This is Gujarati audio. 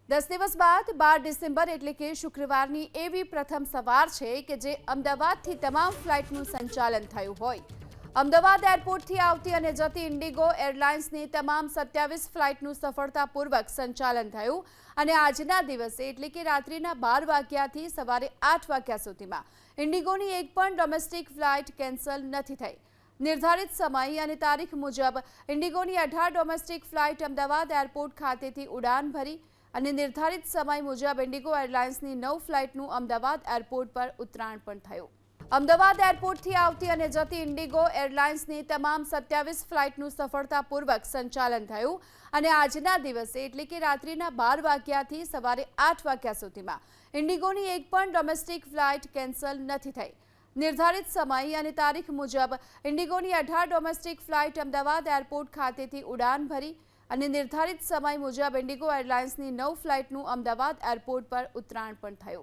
10 દિવસ બાદ 12 ડિસેમ્બર એટલે કે શુક્રવારની એવી પ્રથમ સવાર છે કે જે અમદાવાદથી તમામ ફ્લાઇટનું સંચાલન થયું હોય। અમદાવાદ એરપોર્ટથી આવતી અને જતી ઇન્ડિગો એરલાઇન્સની તમામ 27 ફ્લાઇટનું સફળતાપૂર્વક સંચાલન થયું અને આજના દિવસે એટલે કે રાત્રિના 12 વાગ્યાથી સવારે 8 વાગ્યા સુધીમાં ઇન્ડિગોની એક પણ ડોમેસ્ટિક ફ્લાઇટ કેન્સલ નથી થઈ। निर्धारित समय और तारीख मुजब इंडिगोनी 18 डोमेस्टिक फ्लाइट अमदावाद एरपोर्ट खातेथी उड़ान भरी અને निर्धारित समय मुजब इंडिगो एरलाइन्सनी 9 फ्लाइटનું अमदावाद एरपोर्ट पर उतराण पण थयुं। अमदावाद एरपोर्टથી આવતી અને જતી ઇન્ડિગો એરલાઇન્સની તમામ 27 ફ્લાઇટનું સફળતાપૂર્વક સંચાલન થયું અને આજના દિવસે એટલે કે રાત્રિના 12 વાગ્યાથી સવારે 8 વાગ્યા સુધીમાં ઇન્ડિગોની એક પણ ડોમેસ્ટિક ફ્લાઇટ કેન્સલ નથી થઈ। निर्धारित समय और तारीख मुजब इंडिगोनी 18 डोमेस्टिक फ्लाइट अमदावाद एरपोर्ट खातेथी उड़ान भरी और निर्धारित समय मुजब इंडिगो एरलाइन्सनी 9 फ्लाइटનું अमदावाद एरपोर्ट पर उतराण पण थयुं।